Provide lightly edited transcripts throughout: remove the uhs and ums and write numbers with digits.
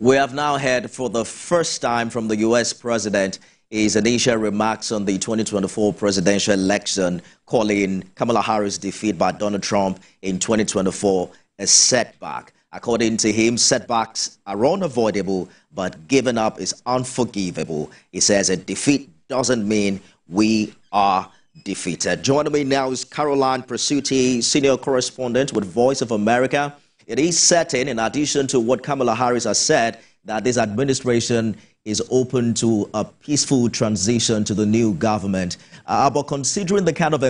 We have now heard for the first time from the U.S. president his initial remarks on the 2024 presidential election, calling Kamala Harris' defeat by Donald Trump in 2024 a setback. According to him, setbacks are unavoidable, but giving up is unforgivable. He says a defeat doesn't mean we are defeated. Joining me now is Caroline Presutti, senior correspondent with Voice of America. It is certain, in addition to what Kamala Harris has said, that this administration is open to a peaceful transition to the new government. But considering the kind of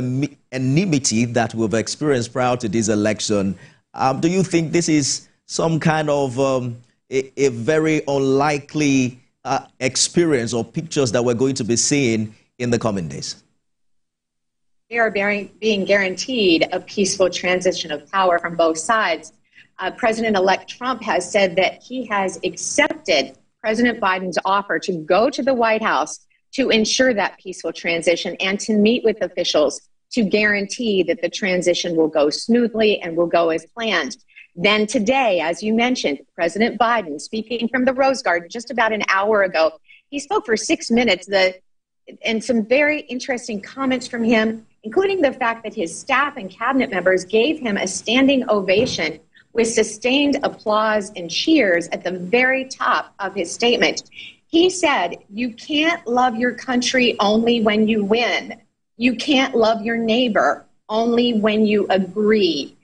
enmity that we've experienced prior to this election, do you think this is some kind of a very unlikely experience or pictures that we're going to be seeing in the coming days? We are being guaranteed a peaceful transition of power from both sides. President-elect Trump has said that he has accepted President Biden's offer to go to the White House to ensure that peaceful transition and to meet with officials to guarantee that the transition will go smoothly and will go as planned. Then today, as you mentioned, President Biden, speaking from the Rose Garden just about an hour ago, he spoke for 6 minutes and some very interesting comments from him, including the fact that his staff and cabinet members gave him a standing ovation with sustained applause and cheers at the very top of his statement. He said, "You can't love your country only when you win. You can't love your neighbor only when you agree."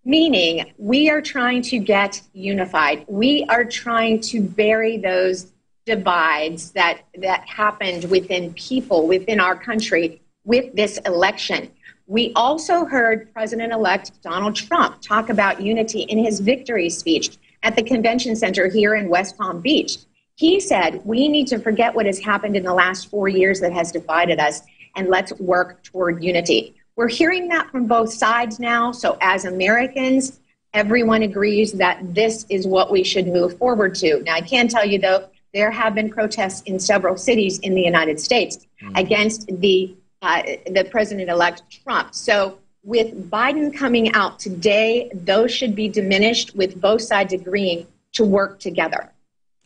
Meaning, we are trying to get unified. We are trying to bury those divides that happened within people, within our country, with this election. We also heard President-elect Donald Trump talk about unity in his victory speech at the convention center here in West Palm Beach. He said, we need to forget what has happened in the last 4 years that has divided us, and let's work toward unity. We're hearing that from both sides now. So as Americans, everyone agrees that this is what we should move forward to. Now, I can tell you, though, there have been protests in several cities in the United States against the President-elect Trump. So with Biden coming out today, those should be diminished with both sides agreeing to work together.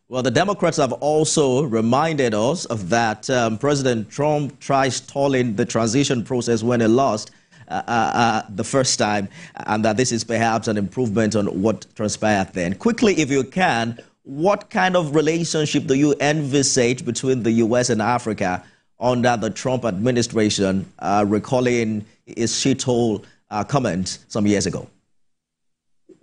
Well, the Democrats have also reminded us of that President Trump tried stalling the transition process when he lost the first time, and that this is perhaps an improvement on what transpired then. Quickly, if you can, what kind of relationship do you envisage between the U.S. and Africa under the Trump administration, recalling his shithole comment some years ago?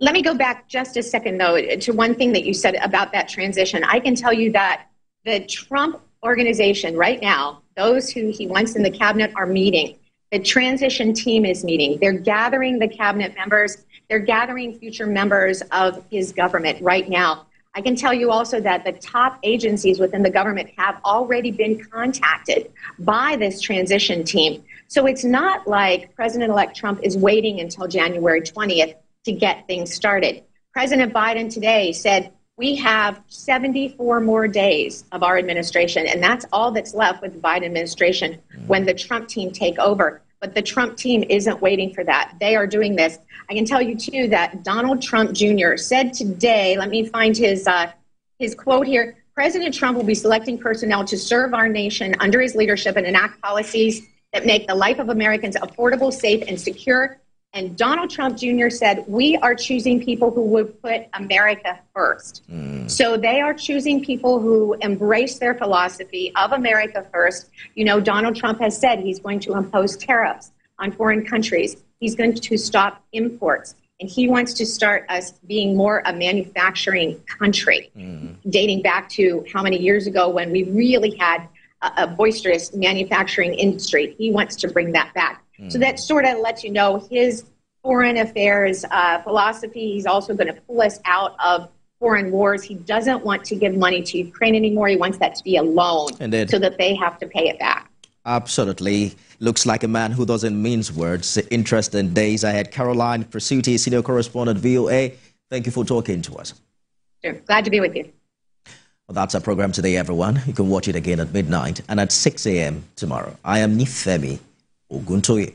Let me go back just a second, though, to one thing that you said about that transition. I can tell you that the Trump organization right now, those who he wants in the cabinet are meeting. The transition team is meeting. They're gathering the cabinet members. They're gathering future members of his government right now. I can tell you also that the top agencies within the government have already been contacted by this transition team. So it's not like President-elect Trump is waiting until January 20th to get things started. President Biden today said, we have 74 more days of our administration, and that's all that's left with the Biden administration when the Trump team take over. But the Trump team isn't waiting for that. They are doing this. I can tell you, too, that Donald Trump Jr. said today, let me find his quote here, President Trump will be selecting personnel to serve our nation under his leadership and enact policies that make the life of Americans affordable, safe, and secure. And Donald Trump Jr. said, we are choosing people who would put America first. So they are choosing people who embrace their philosophy of America first. You know, Donald Trump has said he's going to impose tariffs on foreign countries. He's going to stop imports. And he wants to start us being more a manufacturing country, dating back to how many years ago when we really had a boisterous manufacturing industry. He wants to bring that back. So that sort of lets you know his foreign affairs philosophy. He's also going to pull us out of foreign wars. He doesn't want to give money to Ukraine anymore. He wants that to be a loan so that they have to pay it back. Absolutely. Looks like a man who doesn't mince words. Interesting days ahead. Caroline Presutti, senior correspondent, VOA. Thank you for talking to us. Sure. Glad to be with you. Well, that's our program today, everyone. You can watch it again at midnight and at 6 a.m. tomorrow. I am Nifemi Oguntoye.